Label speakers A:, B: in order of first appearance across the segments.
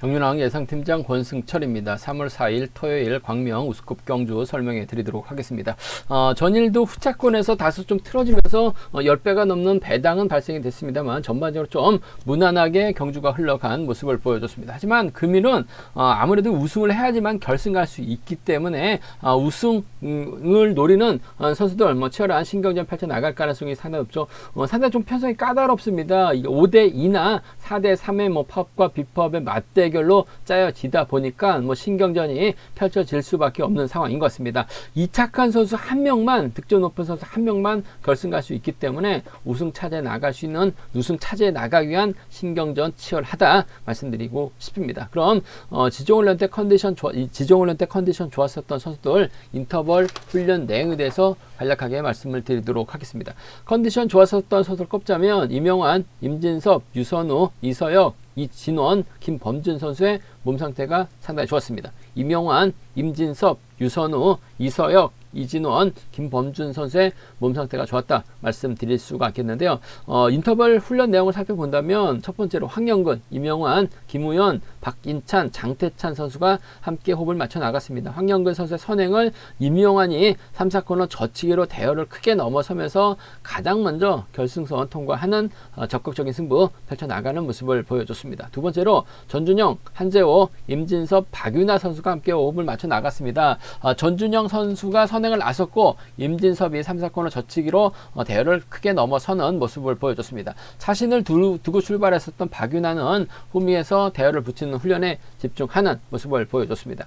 A: 경륜왕 예상팀장 권승철입니다. 3월 4일 토요일 광명 우스컵 경주 설명해 드리도록 하겠습니다. 전일도 후차권에서 다소 좀 틀어지면서 10배가 넘는 배당은 발생이 됐습니다만 전반적으로 좀 무난하게 경주가 흘러간 모습을 보여줬습니다. 하지만 금일은 아무래도 우승을 해야지만 결승 갈 수 있기 때문에 우승을 노리는 선수들 치열한 신경전 펼쳐나갈 가능성이 상당히 높죠. 상당히 좀 편성이 까다롭습니다. 5대2나 4대3의 팝과 비팝의 맞대결로 짜여지다 보니까 신경전이 펼쳐질 수밖에 없는 상황인 것 같습니다. 이착한 선수 한 명만, 득점 높은 선수 한 명만 결승 갈 수 있기 때문에 우승 차지해 나가기 위한 신경전 치열하다 말씀드리고 싶습니다. 그럼 지종훈련 때 컨디션 좋았었던 선수들 인터벌 훈련 내용에 대해서 간략하게 말씀을 드리도록 하겠습니다. 컨디션 좋았었던 선수를 꼽자면 이명환, 임진섭, 유선우, 이서혁, 이진원, 김범준 선수의 몸 상태가 상당히 좋았습니다. 이명환, 임진섭, 유선우, 이서혁, 이진원, 김범준 선수의 몸 상태가 좋았다 말씀드릴 수가 있겠는데요. 인터벌 훈련 내용을 살펴본다면 첫 번째로 황영근, 이명환, 김우현, 박인찬, 장태찬 선수가 함께 호흡을 맞춰 나갔습니다. 황영근 선수의 선행을 이명환이 3, 4코너 저치기로 대열을 크게 넘어서면서 가장 먼저 결승선 통과하는 적극적인 승부 펼쳐나가는 모습을 보여줬습니다. 두 번째로 전준영, 한재호, 임진섭, 박윤아 선수가 함께 호흡을 맞춰 나갔습니다. 전준영 선수가 선행을 나섰고 임진섭이 3, 4코너 저치기로 대열을 크게 넘어서는 모습을 보여줬습니다. 자신을 두고 출발했었던 박윤아는 후미에서 대열을 붙이는 훈련에 집중하는 모습을 보여줬습니다.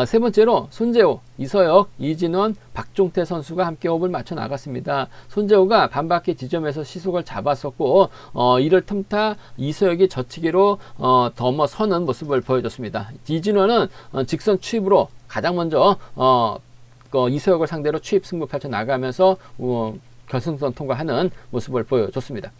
A: 세 번째로 손재호, 이서혁, 이진원, 박종태 선수가 함께 호흡을 맞춰 나갔습니다. 손재호가 반바퀴 지점에서 시속을 잡았었고 이를 틈타 이서혁이 저치기로 넘어서는 모습을 보여줬습니다. 이진원은 직선 추입으로 가장 먼저 이서혁을 상대로 추입 승부 펼쳐 나가면서 결승선 통과하는 모습을 보여줬습니다.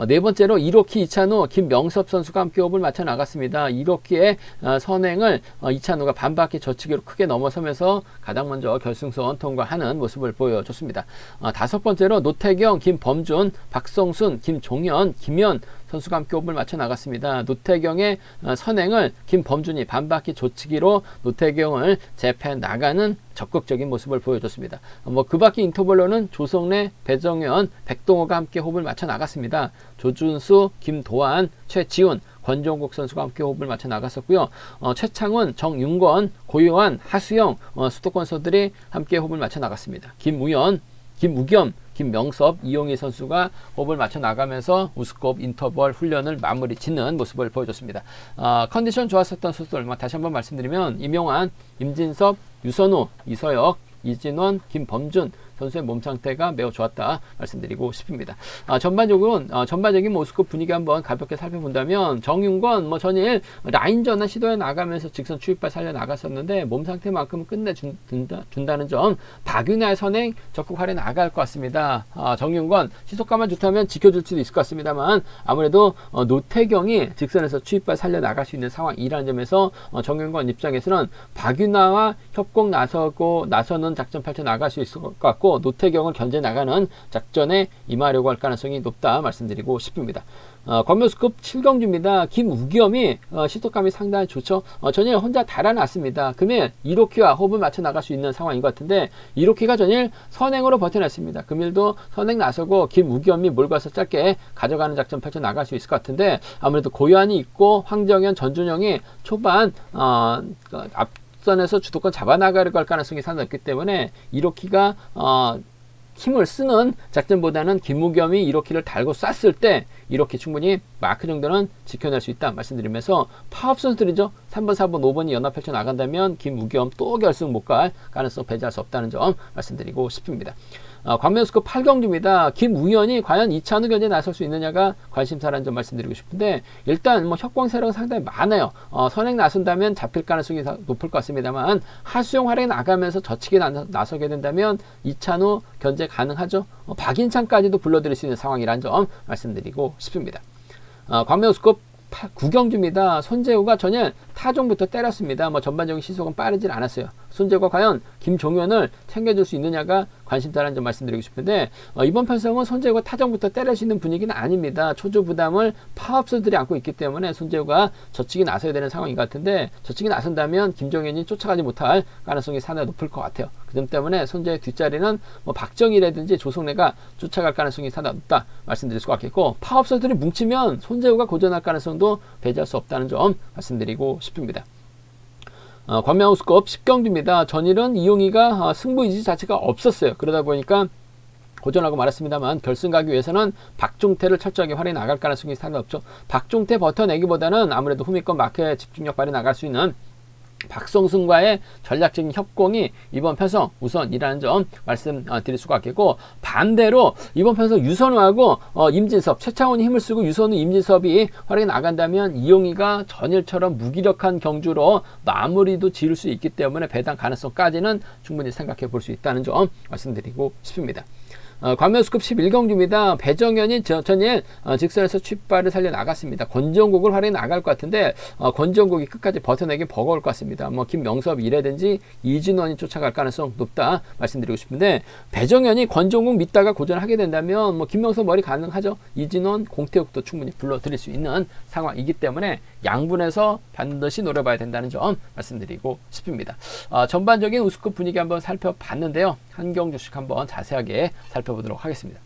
A: 네 번째로 1호키 이찬우, 김명섭 선수가 함께 호흡을 맞춰 나갔습니다. 1호키의 선행을 이찬우가 반바퀴 저치기로 크게 넘어서면서 가장 먼저 결승선 통과하는 모습을 보여줬습니다. 다섯 번째로 노태경, 김범준, 박성순, 김종현, 김현 선수가 함께 호흡을 맞춰 나갔습니다. 노태경의 선행을 김범준이 반바퀴 조치기로 노태경을 제패 나가는 적극적인 모습을 보여줬습니다. 그 밖에 인터벌로는 조성래, 배정현, 백동호가 함께 호흡을 맞춰 나갔습니다. 조준수, 김도환, 최지훈, 권종국 선수가 함께 호흡을 맞춰 나갔었고요. 최창훈, 정윤권, 고요한, 하수영, 수도권 선수들이 함께 호흡을 맞춰 나갔습니다. 김우현, 김우겸, 김명섭, 이용희 선수가 호흡을 맞춰 나가면서 우스컵 인터벌 훈련을 마무리 짓는 모습을 보여줬습니다. 컨디션 좋았었던 선수들 다시 한번 말씀드리면 이명환, 임진섭, 유선우, 이서혁, 이진원, 김범준 선수의 몸 상태가 매우 좋았다 말씀드리고 싶습니다. 전반적인 우스컵 분위기 한번 가볍게 살펴본다면 정윤권 전일 라인전을 시도해 나가면서 직선 추입발 살려 나갔었는데 몸 상태만큼은 끝내준다는 점, 박윤아의 선행 적극 활용해 나갈 것 같습니다. 정윤권 시속감만 좋다면 지켜줄 수도 있을 것 같습니다만 아무래도 노태경이 직선에서 추입발 살려 나갈 수 있는 상황이라는 점에서 정윤권 입장에서는 박윤아와 협공 나서는 작전 펼쳐 나갈 수 있을 것 같고 노태경을 견제 나가는 작전에 임하려고 할 가능성이 높다 말씀드리고 싶습니다. 광명우스컵 7경주입니다. 김우겸이 시속감이 상당히 좋죠. 전일 혼자 달아났습니다. 금일 1호키와 호흡을 맞춰 나갈 수 있는 상황인 것 같은데 1호키가 전일 선행으로 버텨냈습니다. 금일도 선행 나서고 김우겸이 몰고서 짧게 가져가는 작전 펼쳐 나갈 수 있을 것 같은데 아무래도 고요한이 있고 황정현, 전준영이 초반 앞선에서 주도권 잡아나가려고 할 가능성이 상당히 높기 때문에 1호키가 힘을 쓰는 작전보다는 김우겸이 1호키를 달고 쐈을 때 1호키 충분히 마크 정도는 지켜낼 수 있다 말씀드리면서 파업 선수들이죠. 3번, 4번, 5번이 연합 펼쳐 나간다면 김우겸 또 결승 못 갈 가능성 배제할 수 없다는 점 말씀드리고 싶습니다. 광명우스컵 8경주입니다. 김우현이 과연 이찬우 견제에 나설 수 있느냐가 관심사라는 점 말씀드리고 싶은데 일단 협공 세력은 상당히 많아요. 선행 나선다면 잡힐 가능성이 높을 것 같습니다만 하수영 활약에 나가면서 저치기 나서게 된다면 이찬우 견제 가능하죠. 박인찬까지도 불러들일 수 있는 상황이라는 점 말씀드리고 싶습니다. 광명우스컵 9경주입니다. 손재우가 전일 타종부터 때렸습니다. 전반적인 시속은 빠르질 않았어요. 손재우가 과연 김종현을 챙겨줄 수 있느냐가 관심사라는 점 말씀드리고 싶은데 이번 편성은 손재우가 타점부터 때릴 수 있는 분위기는 아닙니다. 초조 부담을 파업수들이 안고 있기 때문에 손재우가 젖히기 나서야 되는 상황인 것 같은데 젖히기 나선다면 김종현이 쫓아가지 못할 가능성이 상당히 높을 것 같아요. 그 점 때문에 손재우의 뒷자리는 뭐 박정희라든지 조성래가 쫓아갈 가능성이 상당히 높다 말씀드릴 수가 있겠고 파업수들이 뭉치면 손재우가 고전할 가능성도 배제할 수 없다는 점 말씀드리고 싶습니다. 광명우스컵 10경기입니다. 전일은 이용희가 승부 의지 자체가 없었어요. 그러다 보니까 고전하고 말았습니다만 결승 가기 위해서는 박종태를 철저하게 활용해 나갈 가능성이 상당히 없죠. 박종태 버텨내기보다는 아무래도 후미권 마크에 집중력 발휘 나갈 수 있는 박성승과의 전략적인 협공이 이번 편성 우선이라는 점 말씀드릴 수가 있겠고 반대로 이번 편성 유선우하고 임진섭, 최창훈이 힘을 쓰고 유선우, 임진섭이 활약해 나간다면 이용희가 전일처럼 무기력한 경주로 마무리도 지을 수 있기 때문에 배당 가능성까지는 충분히 생각해 볼 수 있다는 점 말씀드리고 싶습니다. 광명우스컵 11경기입니다. 배정현이 전일 직선에서 취발을 살려 나갔습니다. 권정국을 활용해 나갈 것 같은데 권정국이 끝까지 버텨내기 버거울 것 같습니다. 뭐 김명섭이라든지 이진원이 쫓아갈 가능성 높다 말씀드리고 싶은데 배정현이 권정국 믿다가 고전하게 된다면 뭐 김명섭 머리 가능하죠. 이진원, 공태욱도 충분히 불러들일 수 있는 상황이기 때문에 양분에서 반드시 노려봐야 된다는 점 말씀드리고 싶습니다. 전반적인 우스컵 분위기 한번 살펴봤는데요. 한 경주씩 한번 자세하게 살펴보도록 하겠습니다.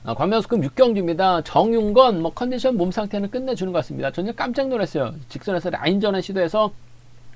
A: 광명우스컵 6경주입니다. 정윤건 컨디션 몸 상태는 끝내주는 것 같습니다. 저는 깜짝 놀랐어요. 직선에서 라인 전환 시도해서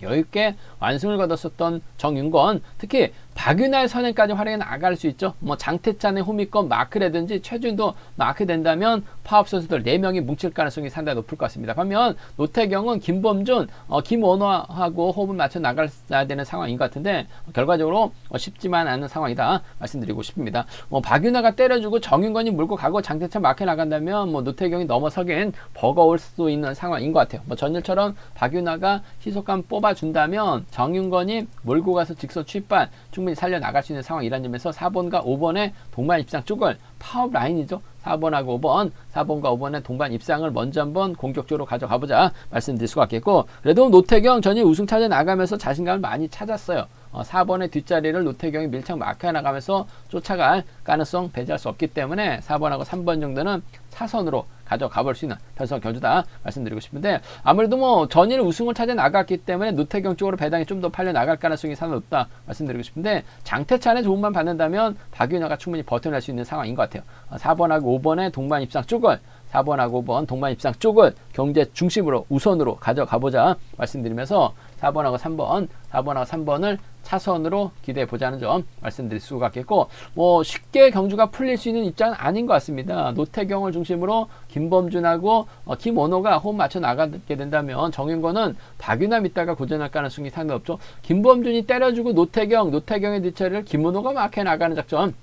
A: 여유있게 완승을 거뒀었던 정윤건, 특히 박윤아의 선행까지 활용해 나갈 수 있죠. 뭐 장태찬의 호미권 마크라든지 최준도 마크 된다면 파업 선수들 4명이 뭉칠 가능성이 상당히 높을 것 같습니다. 반면 노태경은 김범준, 김원화하고 호흡을 맞춰 나가야 되는 상황인 것 같은데 결과적으로 쉽지만 않은 상황이다 말씀드리고 싶습니다. 박윤아가 때려주고 정윤건이 물고 가고 장태찬 마크 나간다면 노태경이 넘어서긴 버거울 수도 있는 상황인 것 같아요. 전일처럼 박윤아가 희속감 뽑아준다면 정윤건이 몰고 가서 직선 취발 충분히 살려나갈 수 있는 상황이라는 점에서 4번과 5번의 동반 입상 쪽을 파업 라인이죠. 4번하고 5번, 4번과 5번의 동반 입상을 먼저 한번 공격적으로 가져가보자 말씀드릴 수가 있겠고, 그래도 노태경 전이 우승 찾아 나가면서 자신감을 많이 찾았어요. 4번의 뒷자리를 노태경이 밀착 마크해 나가면서 쫓아갈 가능성 배제할 수 없기 때문에 4번하고 3번 정도는 차선으로 가져가 볼 수 있는 편성 경주다 말씀드리고 싶은데, 아무래도 전일 우승을 찾아 나갔기 때문에 노태경 쪽으로 배당이 좀 더 팔려 나갈 가능성이 상당히 높다 말씀드리고 싶은데, 장태찬의 도움만 받는다면 박윤아가 충분히 버텨낼 수 있는 상황인 것 같아요. 4번하고 5번의 동반 입상 쪽을 4번하고 5번 동반 입상 쪽을 경제 중심으로 우선으로 가져가보자 말씀드리면서 4번하고 3번, 4번하고 3번을 차선으로 기대해 보자는 점 말씀드릴 수가 있겠고, 쉽게 경주가 풀릴 수 있는 입장은 아닌 것 같습니다. 노태경을 중심으로 김범준하고 김원호가 호흡 맞춰 나가게 된다면 정윤건은 박윤아 믿다가 고전할 가능성이 상당히 없죠. 김범준이 때려주고 노태경의 뒷처리를 김원호가 막해 나가는 작전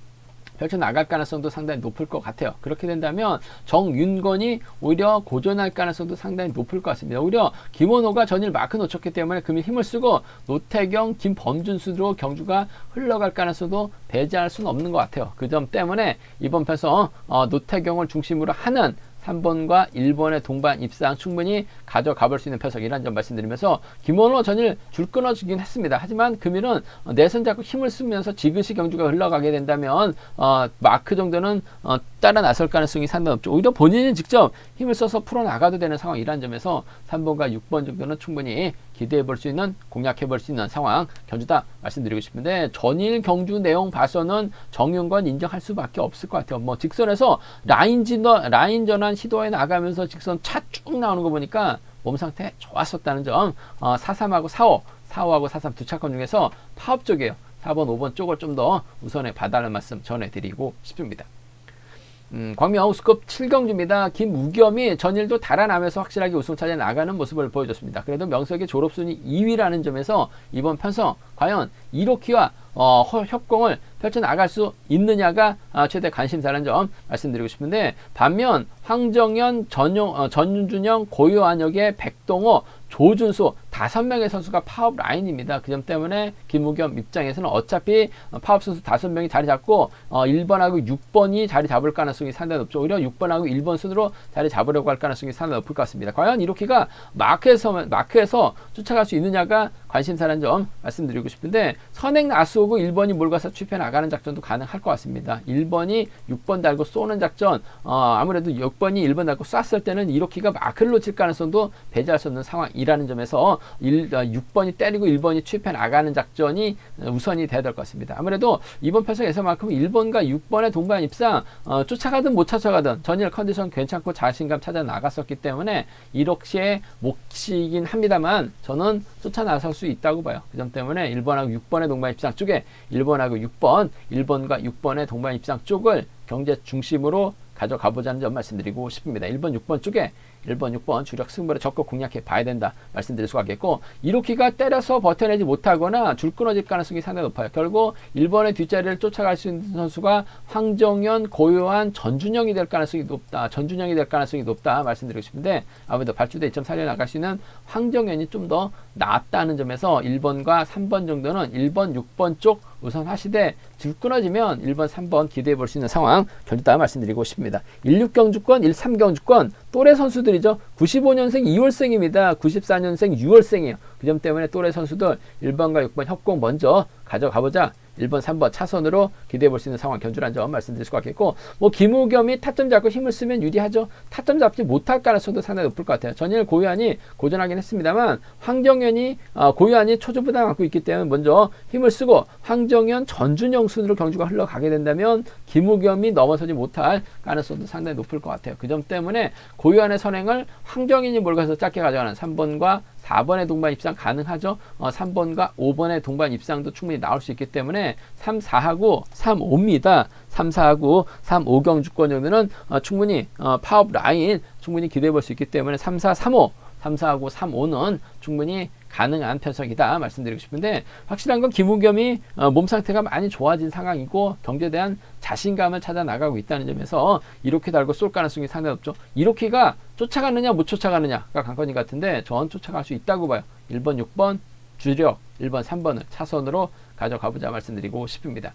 A: 펼쳐나갈 가능성도 상당히 높을 것 같아요. 그렇게 된다면 정윤건이 오히려 고전할 가능성도 상당히 높을 것 같습니다. 오히려 김원호가 전일 마크 놓쳤기 때문에 금일 힘을 쓰고 노태경, 김범준 순으로 경주가 흘러갈 가능성도 배제할 수는 없는 것 같아요. 그 점 때문에 이번 편성 노태경을 중심으로 하는 3번과 1번의 동반 입상 충분히 가져가 볼 수 있는 편성이라는 점 말씀드리면서, 김원호 전일 줄 끊어지긴 했습니다. 하지만 금일은 내선 잡고 힘을 쓰면서 지그시 경주가 흘러가게 된다면 마크 정도는 따라 나설 가능성이 상당히 높죠. 오히려 본인이 직접 힘을 써서 풀어나가도 되는 상황이라는 점에서 3번과 6번 정도는 충분히 기대해 볼 수 있는, 공략해 볼 수 있는 상황 경주다 말씀드리고 싶은데, 전일 경주 내용 봐서는 정윤건 인정할 수밖에 없을 것 같아요. 직선에서 라인 전환 시도해 나가면서 직선 차 쭉 나오는 거 보니까 몸 상태 좋았었다는 점, 43하고 45하고 43 두 차권 중에서 파업 쪽이에요. 4번, 5번 쪽을 좀 더 우선에 봐달라는 말씀 전해드리고 싶습니다. 광명 우스컵 7경주입니다. 김우겸이 전일도 달아나면서 확실하게 우승 차지해 나가는 모습을 보여줬습니다. 그래도 명석의 졸업순위 2위라는 점에서 이번 편성 과연 1호키와 협공을 펼쳐나갈 수 있느냐가 최대 관심사라는 점 말씀드리고 싶은데, 반면 황정현, 전준영, 고요한혁의 백동호, 조준수 5명의 선수가 파업 라인입니다. 그 점 때문에 김우겸 입장에서는 어차피 파업 선수 5명이 자리 잡고 1번하고 6번이 자리 잡을 가능성이 상당히 높죠. 오히려 6번하고 1번 순으로 자리 잡으려고 할 가능성이 상당히 높을 것 같습니다. 과연 이로키가 마크에서 쫓아갈 수 있느냐가 관심사라는 점 말씀드리고 싶은데 선행 나쏘고 1번이 몰가서 취입해 나가는 작전도 가능할 것 같습니다. 1번이 6번 달고 쏘는 작전 아무래도 6번이 1번 달고 쐈을 때는 이로키가 마크를 놓칠 가능성도 배제할 수 없는 상황이라는 점에서 6번이 때리고 1번이 취입해 나가는 작전이 우선이 돼야 될 것 같습니다. 아무래도 이번 편성에서만큼 1번과 6번의 동반 입상 쫓아가든 못 쫓아가든 전일 컨디션 괜찮고 자신감 찾아 나갔었기 때문에 이렇게 몫이긴 합니다만 저는 쫓아 나설 수 있다고 봐요. 그 점 때문에 1번하고 6번의 동반 입상 쪽에 1번하고 6번, 1번과 6번의 동반 입상 쪽을 경제 중심으로 가져가 보자는 점 말씀드리고 싶습니다. 1번, 6번 쪽에 1번, 6번 주력 승부를 적극 공략해 봐야 된다 말씀드릴 수가 있겠고 이로키가 때려서 버텨내지 못하거나 줄 끊어질 가능성이 상당히 높아요. 결국 1번의 뒷자리를 쫓아갈 수 있는 선수가 황정현, 고요한, 전준영이 될 가능성이 높다. 전준영이 될 가능성이 높다 말씀드리고 싶은데 아무래도 발주대 2.4를 나갈 수 있는 황정현이 좀 더 낫다는 점에서 1번과 3번 정도는 1번, 6번 쪽 우선 하시되 줄 끊어지면 1번, 3번 기대해 볼 수 있는 상황 견디다 말씀드리고 싶습니다. 16경주권, 13경주권 또래 선수들이죠. 95년생 2월생입니다. 94년생 6월생이에요. 그 점 때문에 또래 선수들 1번과 6번 협공 먼저 가져가보자. 1번, 3번 차선으로 기대해 볼 수 있는 상황 견주라는 점 말씀드릴 수가 있겠고 뭐 김우겸이 타점 잡고 힘을 쓰면 유리하죠. 타점 잡지 못할 가능성도 상당히 높을 것 같아요. 전일 고유한이 고전하긴 했습니다만 황정현이 고유한이 초조부담 갖고 있기 때문에 먼저 힘을 쓰고 황정현, 전준영 순으로 경주가 흘러가게 된다면 김우겸이 넘어서지 못할 가능성도 상당히 높을 것 같아요. 그 점 때문에 고유한의 선행을 황정현이 몰가서 짧게 가져가는 3번과 4번의 동반 입상 가능하죠. 3번과 5번의 동반 입상도 충분히 나올 수 있기 때문에 3, 4하고 3, 5입니다. 3, 4하고 3, 5경주권 정도는 충분히 파업 라인 충분히 기대해 볼 수 있기 때문에 3, 4, 3, 5 3, 4하고 3, 5는 충분히 가능한 편성이다 말씀드리고 싶은데 확실한 건 김우겸이 몸 상태가 많이 좋아진 상황이고 경기에 대한 자신감을 찾아 나가고 있다는 점에서 이렇게 달고 쏠 가능성이 상당히 높죠. 이렇게가 쫓아가느냐 못 쫓아가느냐가 관건인 것 같은데 전 쫓아갈 수 있다고 봐요. 1번, 6번 주력 1번, 3번을 차선으로 가져가보자 말씀드리고 싶습니다.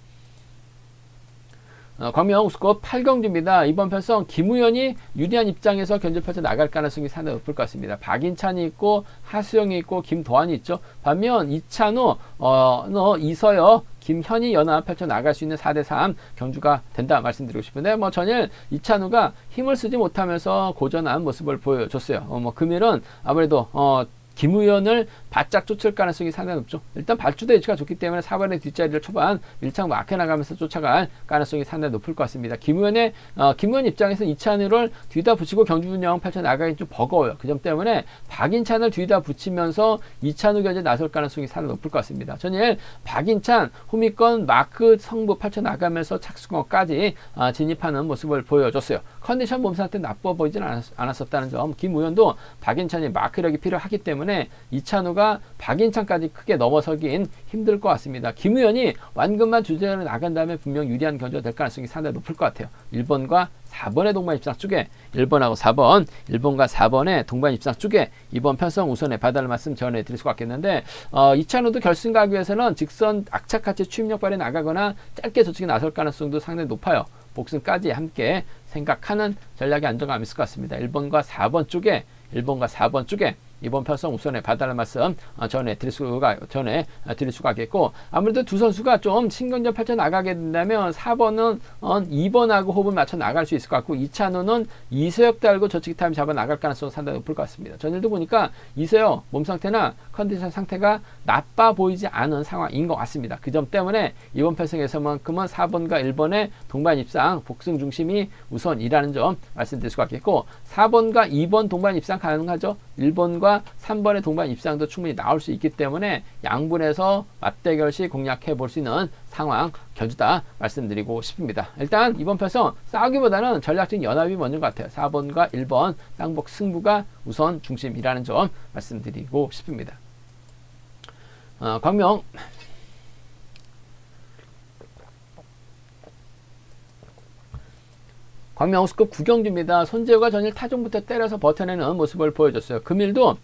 A: 광명 우스컵 8경주입니다. 이번 편성 김우현이 유리한 입장에서 견제 펼쳐 나갈 가능성이 상당히 높을 것 같습니다. 박인찬이 있고 하수영이 있고 김도환이 있죠. 반면 이찬우, 이서여, 김현희 연합 펼쳐 나갈 수 있는 4대3 경주가 된다 말씀드리고 싶은데 뭐 전일 이찬우가 힘을 쓰지 못하면서 고전한 모습을 보여줬어요. 금일은 아무래도 김우현을 바짝 쫓을 가능성이 상당히 높죠. 일단 발주대 위치가 좋기 때문에 4번의 뒷자리를 초반 밀착 막혀 나가면서 쫓아갈 가능성이 상당히 높을 것 같습니다. 김우현 입장에서 이찬우를 뒤다 붙이고 경주 운영 펼쳐 나가기 좀 버거워요. 그 점 때문에 박인찬을 뒤다 붙이면서 이찬우 견제 나설 가능성이 상당히 높을 것 같습니다. 전일 박인찬 후미권 마크 성부 펼쳐 나가면서 착수권까지 진입하는 모습을 보여줬어요. 컨디션 몸 상태 나빠 보이진 않았었다는 점. 김우현도 박인찬이 마크력이 필요하기 때문에 이찬우가 박인찬까지 크게 넘어서긴 힘들 것 같습니다. 김우현이 완금만 주제로 나간 다음에 분명 유리한 견주가 될 가능성이 상당히 높을 것 같아요. 1번과 4번의 동반 입상 쪽에 1번하고 4번, 1번과 4번의 동반 입상 쪽에 이번 편성 우선에 봐달라는 말씀 전해드릴 수가 있겠는데 이찬우도 결승 가기 위해서는 직선 악착같이 추임력 발에 나가거나 짧게 저측에 나설 가능성도 상당히 높아요. 복승까지 함께 생각하는 전략의 안정감이 있을 것 같습니다. 1번과 4번 쪽에 이번 편성 우선에 봐달라는 말씀 전해드릴 수가 있겠고 아무래도 두 선수가 좀 신경전 펼쳐 나가게 된다면 4번은 2번하고 호흡을 맞춰 나갈 수 있을 것 같고 이찬우는 이서혁 달고 저치기 타임 잡아 나갈 가능성이 상당히 높을 것 같습니다. 전일도 보니까 이서혁 몸 상태나 컨디션 상태가 나빠 보이지 않은 상황인 것 같습니다. 그 점 때문에 이번 편성에서만큼은 4번과 1번의 동반 입상 복승 중심이 우선이라는 점 말씀드릴 수가 있겠고 4번과 2번 동반 입상 가능하죠. 1번과 3번의 동반 입상도 충분히 나올 수 있기 때문에 양분에서 맞대결 시 공략해 볼 수 있는 상황 견주다 말씀드리고 싶습니다. 일단 이번 편성 싸우기보다는 전략적인 연합이 먼저인 것 같아요. 4번과 1번 쌍복 승부가 우선 중심이라는 점 말씀드리고 싶습니다. 광명 광명우스컵 9경주입니다. 손재우가 전일 타종부터 때려서 버텨내는 모습을 보여줬어요. 금일도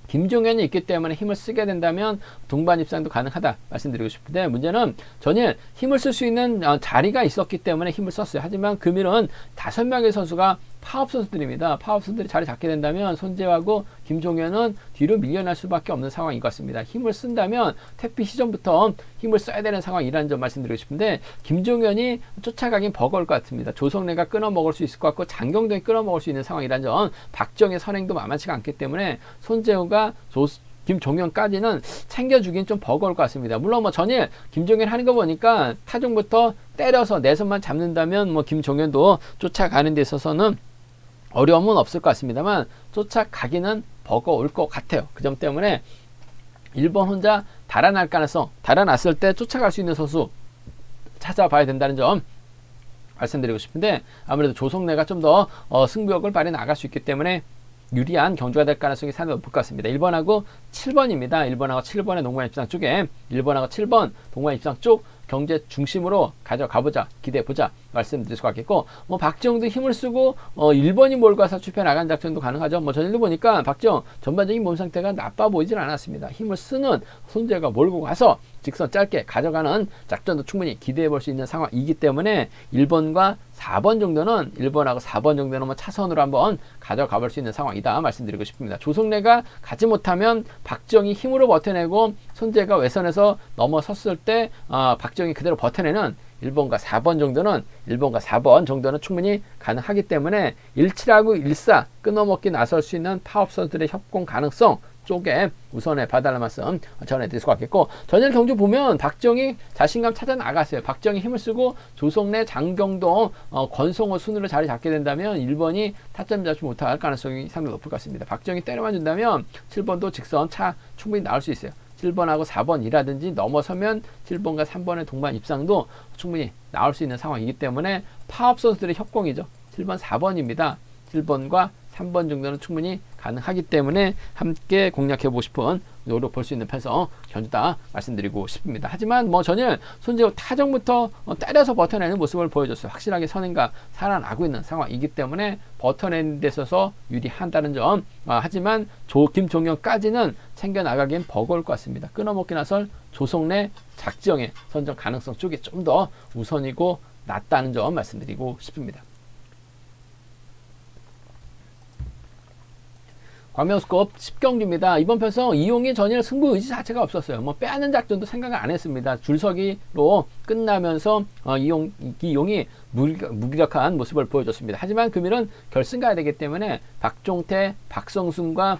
A: 김종현이 있기 때문에 힘을 쓰게 된다면 동반 입상도 가능하다 말씀드리고 싶은데 문제는 전일 힘을 쓸 수 있는 자리가 있었기 때문에 힘을 썼어요. 하지만 금일은 5명의 선수가 파업 선수들입니다. 파업 선수들이 자리 잡게 된다면 손재호하고 김종현은 뒤로 밀려날 수밖에 없는 상황인 것 같습니다. 힘을 쓴다면 퇴피 시점부터 힘을 써야 되는 상황이라는 점 말씀드리고 싶은데, 김종현이 쫓아가긴 버거울 것 같습니다. 조성래가 끊어먹을 수 있을 것 같고 장경동이 끊어먹을 수 있는 상황이라는 점, 박정의 선행도 만만치가 않기 때문에 손재호가 김종현까지는 챙겨주긴 좀 버거울 것 같습니다. 물론 뭐 전일 김종현 하는 거 보니까 타종부터 때려서 내선만 잡는다면 뭐 김종현도 쫓아가는 데 있어서는 어려움은 없을 것 같습니다만, 쫓아가기는 버거울 것 같아요. 그 점 때문에 1번 혼자 달아날 가능성, 달아났을 때 쫓아갈 수 있는 선수 찾아봐야 된다는 점 말씀드리고 싶은데, 아무래도 조성래가 좀 더 승부욕을 발휘해 나갈 수 있기 때문에 유리한 경주가 될 가능성이 상당히 높을 것 같습니다. 1번하고 7번입니다. 1번하고 7번의 동반 입상 쪽에 1번하고 7번 동반 입상 쪽 경제 중심으로 가져가보자, 기대해보자 말씀드릴 수 같겠고, 뭐 박지영도 힘을 쓰고 1번이 몰고 가서 추패 나간 작전도 가능하죠. 뭐 전일도 보니까 박지영 전반적인 몸 상태가 나빠 보이질 않았습니다. 힘을 쓰는 손재가 몰고 가서 직선 짧게 가져가는 작전도 충분히 기대해 볼 수 있는 상황이기 때문에 1번과 4번 정도는, 1번하고 4번 정도는 뭐 차선으로 한번 가져가 볼 수 있는 상황이다 말씀드리고 싶습니다. 조성래가 가지 못하면 박지영이 힘으로 버텨내고 손재가 외선에서 넘어섰을 때 박지영이 그대로 버텨내는 1번과 4번 정도는, 1번과 4번 정도는 충분히 가능하기 때문에 17하고 14 끊어먹기 나설 수 있는 파업 선수들의 협공 가능성 쪽에 우선에 봐달라는 말씀 전해드릴 수 같겠고, 전일 경주 보면 박지영이 자신감 찾아 나갔어요. 박지영이 힘을 쓰고 조성래, 장경동, 권성호 순으로 자리 잡게 된다면 1번이 타점 잡지 못할 가능성이 상당히 높을 것 같습니다. 박지영이 때려만 준다면 7번도 직선 차 충분히 나올 수 있어요. 7번하고 4번이라든지 넘어서면 7번과 3번의 동반 입상도 충분히 나올 수 있는 상황이기 때문에 파업 선수들의 협공이죠. 7번, 4번입니다. 7번과 3번 정도는 충분히 가능하기 때문에 함께 공략해보고 싶은, 노려볼 수 있는 편성 견주다 말씀드리고 싶습니다. 하지만 뭐 전일 손재호 타정부터 때려서 버텨내는 모습을 보여줬어요. 확실하게 선행과 살아나고 있는 상황이기 때문에 버텨내는 데 있어서 유리한다는 점, 하지만 김종현까지는 챙겨나가기엔 버거울 것 같습니다. 끊어먹기 나설 조성래, 박지영의 선정 가능성 쪽이 좀 더 우선이고 낫다는 점 말씀드리고 싶습니다. 광명스컵 10경기입니다. 이번 편성 이용이 전일 승부 의지 자체가 없었어요. 뭐 빼앗는 작전도 생각을 안 했습니다. 줄서기로 끝나면서 이용이 무기력한 모습을 보여줬습니다. 하지만 금일은 결승 가야 되기 때문에 박종태, 박성순과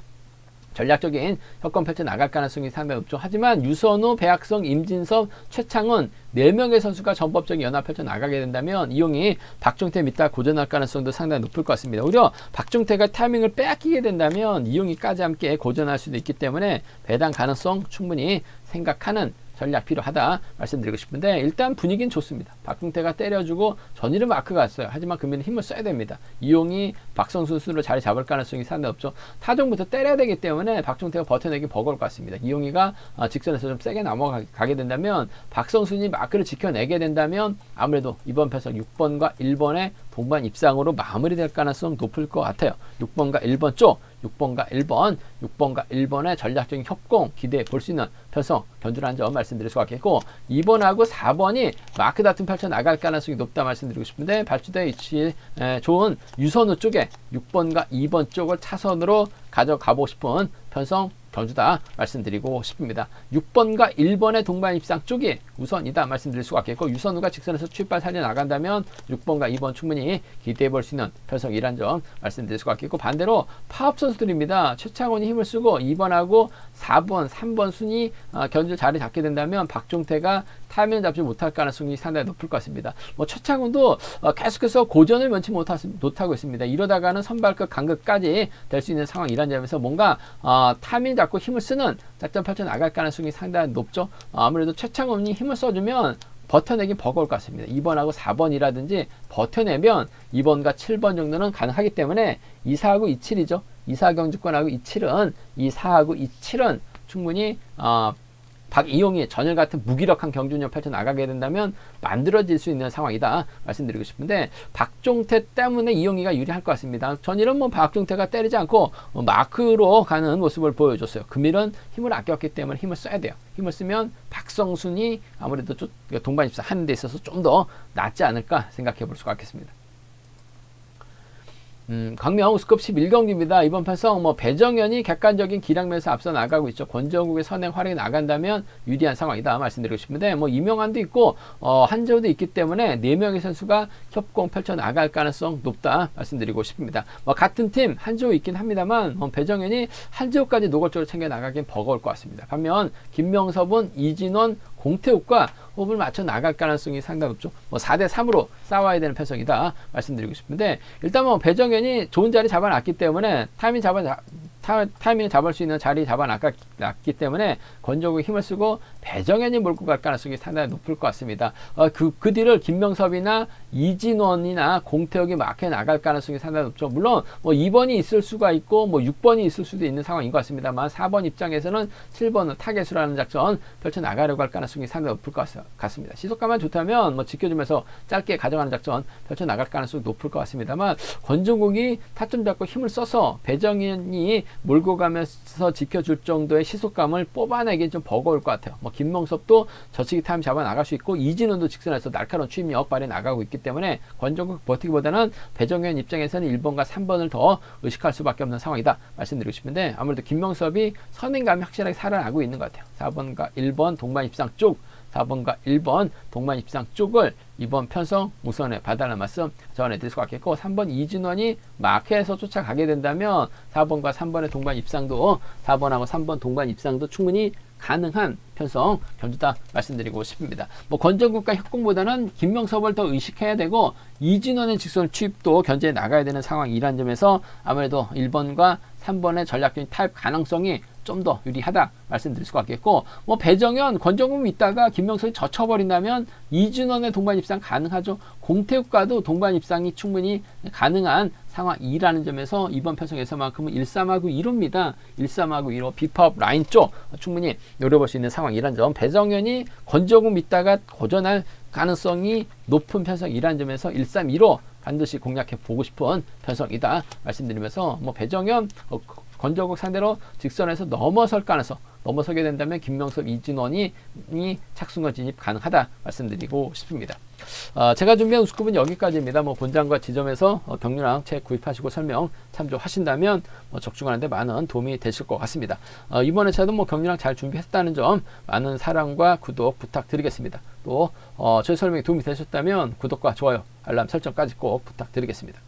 A: 전략적인 협권 펼쳐 나갈 가능성이 상당히 높죠. 하지만 유선우, 배학성, 임진섭, 최창훈 4명의 선수가 전법적인 연합 펼쳐 나가게 된다면 이용이 박종태 밑다 고전할 가능성도 상당히 높을 것 같습니다. 오히려 박종태가 타이밍을 빼앗기게 된다면 이용이까지 함께 고전할 수도 있기 때문에 배당 가능성 충분히 생각하는 전략 필요하다 말씀드리고 싶은데, 일단 분위기는 좋습니다. 박종태가 때려주고 전일은 마크 갔어요. 하지만 금일은 힘을 써야 됩니다. 이용이 박성순 순으로 자리 잡을 가능성이 상당히 없죠. 타종부터 때려야 되기 때문에 박종태가 버텨내기 버거울 것 같습니다. 이용이가 직선에서 좀 세게 넘어가게 된다면, 박성순이 마크를 지켜내게 된다면 아무래도 이번 편성 6번과 1번의 동반 입상으로 마무리될 가능성 높을 것 같아요. 6번과 1번 쪽, 6번과 1번의 전략적인 협공 기대해 볼 수 있는 편성 견주라는 점 말씀드릴 수 있겠고, 2번하고 4번이 마크 다툼 펼쳐 나갈 가능성이 높다 말씀드리고 싶은데, 발주대 위치 좋은 유선우 쪽에 6번과 2번 쪽을 차선으로 가져가고 싶은 편성 견주다 말씀드리고 싶습니다. 6번과 1번의 동반 입상 쪽이 우선이다 말씀드릴 수가 있겠고, 유선우가 직선에서 출발 살려 나간다면 6번과 2번 충분히 기대해 볼 수 있는 편성이란 점 말씀드릴 수가 있겠고, 반대로 파업 선수들입니다. 최창원이 힘을 쓰고 2번하고 4번, 3번 순위 견주 자리 잡게 된다면 박종태가 타이밍 잡지 못할 가능성이 상당히 높을 것 같습니다. 뭐 최창훈도 계속해서 고전을 면치 못하고 있습니다. 이러다가는 선발급 강급까지 될 수 있는 상황이란 점에서 뭔가 타이밍 잡고 힘을 쓰는 작전 펼쳐 나갈 가능성이 상당히 높죠. 아무래도 최창훈이 힘을 써주면 버텨내기 버거울 것 같습니다. 2번하고 4번이라든지 버텨내면 2번과 7번 정도는 가능하기 때문에 2사하고 27이죠. 2사 경주권하고 27은 2사하고 27은 충분히 박이용이 전일 같은 무기력한 경주력 펼쳐 나가게 된다면 만들어질 수 있는 상황이다 말씀드리고 싶은데, 박종태 때문에 이용이가 유리할 것 같습니다. 전일은 뭐 박종태가 때리지 않고 마크로 가는 모습을 보여줬어요. 금일은 힘을 아꼈기 때문에 힘을 써야 돼요. 힘을 쓰면 박성순이 아무래도 동반 입사 하는 데 있어서 좀 더 낫지 않을까 생각해 볼 수가 있겠습니다. 광명 우스컵 11경기입니다. 이번 편성 배정현이 객관적인 기량면에서 앞서 나가고 있죠. 권정국의 선행 활약이 나간다면 유리한 상황이다 말씀드리고 싶은데 이명환도 있고 한재호도 있기 때문에 4명의 선수가 협공 펼쳐 나갈 가능성 높다 말씀드리고 싶습니다. 같은 팀 한재호 있긴 합니다만 배정현이 한재호까지 노골적으로 챙겨 나가긴 버거울 것 같습니다. 반면 김명섭은 이진원, 공태욱과 호흡을 맞춰 나갈 가능성이 상당히 높죠. 4대3으로 싸워야 되는 편성이다 말씀드리고 싶은데 일단 배정현이 좋은 자리 잡아놨기 때문에 타이밍을 잡을 수 있는 자리 잡아놨기 때문에 권정국이 힘을 쓰고 배정현이 몰고 갈 가능성이 상당히 높을 것 같습니다. 그 뒤를 김명섭이나 이진원이나 공태욱이 막혀 나갈 가능성이 상당히 높죠. 물론 2번이 있을 수가 있고 6번이 있을 수도 있는 상황인 것 같습니다만 4번 입장에서는 7번은 타겟수라는 작전 펼쳐 나가려고 할 가능성이 상당히 높을 것 같습니다. 시속감만 좋다면 지켜주면서 짧게 가져가는 작전 펼쳐 나갈 가능성이 높을 것 같습니다만 권정국이 타점 잡고 힘을 써서 배정현이 몰고 가면서 지켜줄 정도의 시속감을 뽑아내긴 좀 버거울 것 같아요. 김명섭도 저치기 타임 잡아 나갈 수 있고 이진원도 직선에서 날카로운 추임력 발휘 나가고 있기 때문에 권정국 버티기보다는 배정현 입장에서는 1번과 3번을 더 의식할 수밖에 없는 상황이다 말씀드리고 싶은데 아무래도 김명섭이 선행감이 확실하게 살아나고 있는 것 같아요. 4번과 1번 동반 입상 쪽 4번과 1번 동반 입상 쪽을 이번 편성 우선에 봐달라는 말씀 전해드릴 수 같겠고 3번 이진원이 마크에서 쫓아가게 된다면 4번과 3번의 동반 입상도 4번하고 3번 동반 입상도 충분히 가능한 편성 견주다 말씀드리고 싶습니다. 권정국과 협공보다는 김명섭을 더 의식해야 되고 이진원의 직선 취입도 견제해 나가야 되는 상황이란 점에서 아무래도 1번과 3번의 전략적인 타입 가능성이 좀 더 유리하다 말씀드릴 수 같겠고 배정현, 권정국이 있다가 김명섭이 젖혀버린다면 이진원의 동반 입상 가능하죠. 공태욱과도 동반 입상이 충분히 가능한 상황이라는 점에서 이번 편성에서만큼은 1-3하고 2로입니다. 1-3하고 2로 비파업 라인 쪽 충분히 노려볼 수 있는 상황이란 점 배정현이 권정국 믿다가 고전할 가능성이 높은 편성이라는 점에서 1-3-2로 반드시 공략해 보고 싶은 편성이다 말씀드리면서 배정현 권정국 상대로 직선에서 넘어설 가능성 넘어서게 된다면 김명섭, 이진원이 착순권 진입 가능하다 말씀드리고 싶습니다. 제가 준비한 우스컵은 여기까지입니다. 본장과 지점에서 경륜왕 책 구입하시고 설명 참조하신다면 적중하는데 많은 도움이 되실 것 같습니다. 이번 회차도 경륜왕 잘 준비했다는 점 많은 사랑과 구독 부탁드리겠습니다. 또 저희 설명이 도움이 되셨다면 구독과 좋아요, 알람 설정까지 꼭 부탁드리겠습니다.